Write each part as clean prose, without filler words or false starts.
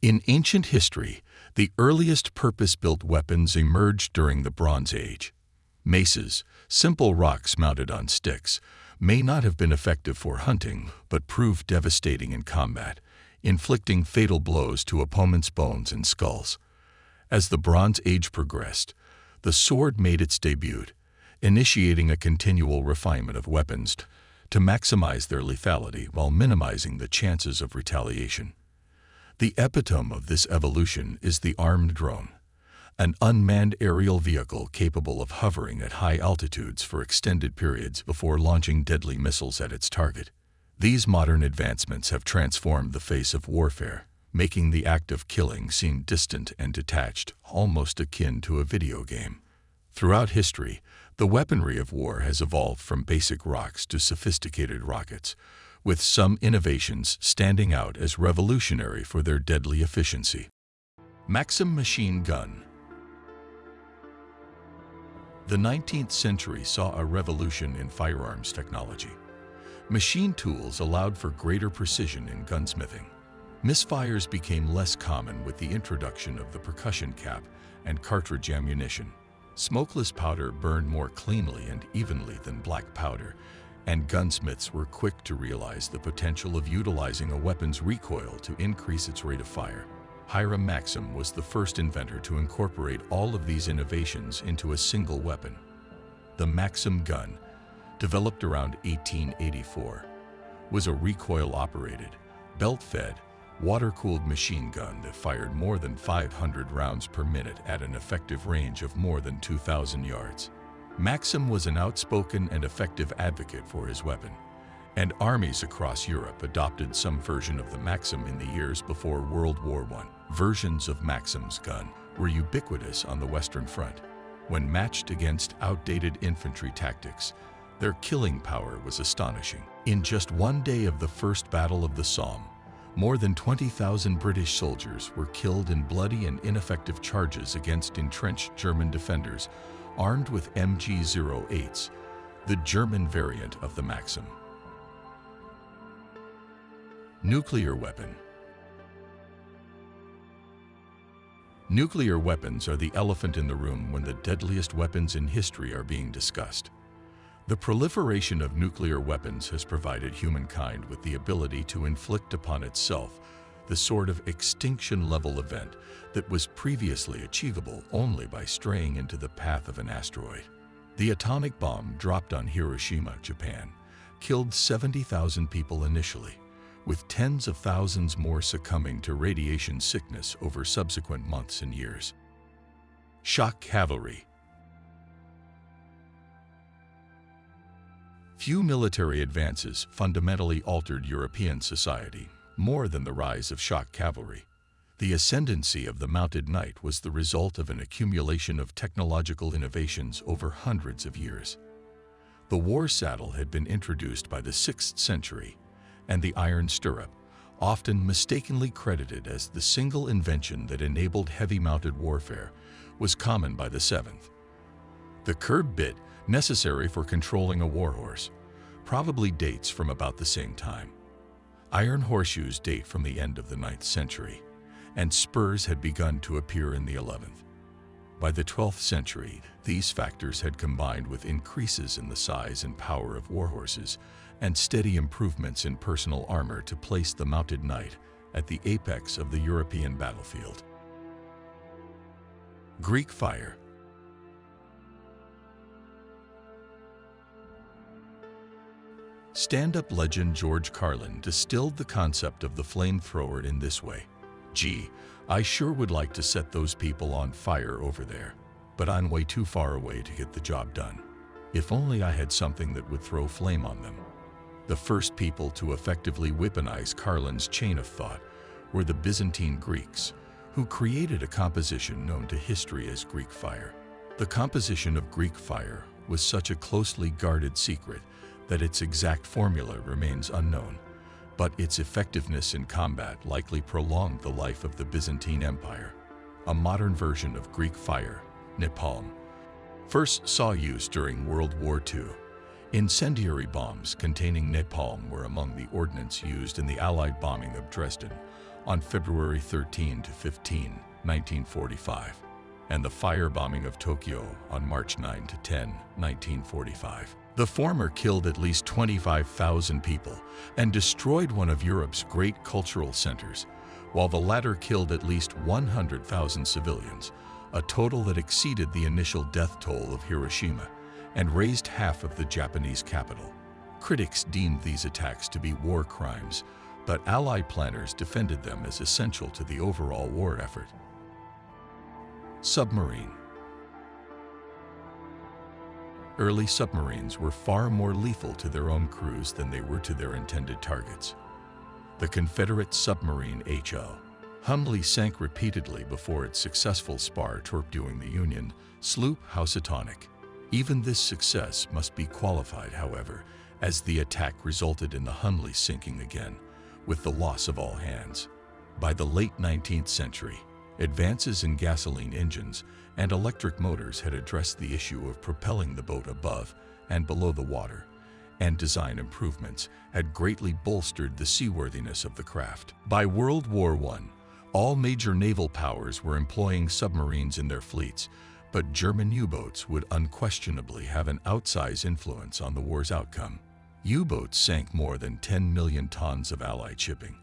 In ancient history, the earliest purpose-built weapons emerged during the Bronze Age. Maces, simple rocks mounted on sticks, may not have been effective for hunting, but proved devastating in combat, inflicting fatal blows to opponents' bones and skulls. As the Bronze Age progressed, the sword made its debut, initiating a continual refinement of weapons to maximize their lethality while minimizing the chances of retaliation. The epitome of this evolution is the armed drone, an unmanned aerial vehicle capable of hovering at high altitudes for extended periods before launching deadly missiles at its target. These modern advancements have transformed the face of warfare, making the act of killing seem distant and detached, almost akin to a video game. Throughout history, the weaponry of war has evolved from basic rocks to sophisticated rockets, with some innovations standing out as revolutionary for their deadly efficiency. Maxim machine gun. The 19th century saw a revolution in firearms technology. Machine tools allowed for greater precision in gunsmithing. Misfires became less common with the introduction of the percussion cap and cartridge ammunition. Smokeless powder burned more cleanly and evenly than black powder, and gunsmiths were quick to realize the potential of utilizing a weapon's recoil to increase its rate of fire. Hiram Maxim was the first inventor to incorporate all of these innovations into a single weapon. The Maxim gun, developed around 1884, was a recoil-operated, belt-fed, water-cooled machine gun that fired more than 500 rounds per minute at an effective range of more than 2,000 yards. Maxim was an outspoken and effective advocate for his weapon, and armies across Europe adopted some version of the Maxim in the years before World War I. Versions of Maxim's gun were ubiquitous on the Western Front. When matched against outdated infantry tactics, their killing power was astonishing. In just one day of the First Battle of the Somme, more than 20,000 British soldiers were killed in bloody and ineffective charges against entrenched German defenders armed with MG-08s, the German variant of the Maxim. Nuclear weapon. Nuclear weapons are the elephant in the room when the deadliest weapons in history are being discussed. The proliferation of nuclear weapons has provided humankind with the ability to inflict upon itself the sort of extinction-level event that was previously achievable only by straying into the path of an asteroid. The atomic bomb dropped on Hiroshima, Japan, killed 70,000 people initially, with tens of thousands more succumbing to radiation sickness over subsequent months and years. Shock cavalry. Few military advances fundamentally altered European society more than the rise of shock cavalry. The ascendancy of the mounted knight was the result of an accumulation of technological innovations over hundreds of years. The war saddle had been introduced by the 6th century, and the iron stirrup, often mistakenly credited as the single invention that enabled heavy-mounted warfare, was common by the 7th. The curb bit, necessary for controlling a warhorse, probably dates from about the same time. Iron horseshoes date from the end of the 9th century, and spurs had begun to appear in the 11th. By the 12th century, these factors had combined with increases in the size and power of warhorses and steady improvements in personal armor to place the mounted knight at the apex of the European battlefield. Greek fire. Stand-up legend George Carlin distilled the concept of the flamethrower in this way. "Gee, I sure would like to set those people on fire over there, but I'm way too far away to get the job done. If only I had something that would throw flame on them." The first people to effectively weaponize Carlin's chain of thought were the Byzantine Greeks, who created a composition known to history as Greek fire. The composition of Greek fire was such a closely guarded secret that its exact formula remains unknown, but its effectiveness in combat likely prolonged the life of the Byzantine Empire. A modern version of Greek fire, napalm, first saw use during World War II. Incendiary bombs containing napalm were among the ordnance used in the Allied bombing of Dresden, on February 13 to 15, 1945, and the firebombing of Tokyo on March 9 to 10, 1945. The former killed at least 25,000 people and destroyed one of Europe's great cultural centers, while the latter killed at least 100,000 civilians, a total that exceeded the initial death toll of Hiroshima and razed half of the Japanese capital. Critics deemed these attacks to be war crimes, but Allied planners defended them as essential to the overall war effort. Submarine. Early submarines were far more lethal to their own crews than they were to their intended targets. The Confederate submarine H.L. Humbly sank repeatedly before its successful spar torpedoing the Union sloop Housatonic. Even this success must be qualified, however, as the attack resulted in the Hundley sinking again, with the loss of all hands. By the late 19th century, advances in gasoline engines and electric motors had addressed the issue of propelling the boat above and below the water, and design improvements had greatly bolstered the seaworthiness of the craft. By World War I, all major naval powers were employing submarines in their fleets, but German U-boats would unquestionably have an outsized influence on the war's outcome. U-boats sank more than 10 million tons of Allied shipping,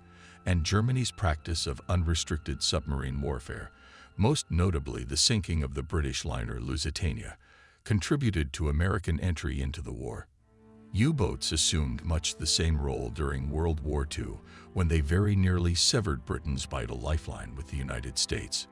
and Germany's practice of unrestricted submarine warfare, most notably the sinking of the British liner Lusitania, contributed to American entry into the war. U-boats assumed much the same role during World War II, when they very nearly severed Britain's vital lifeline with the United States.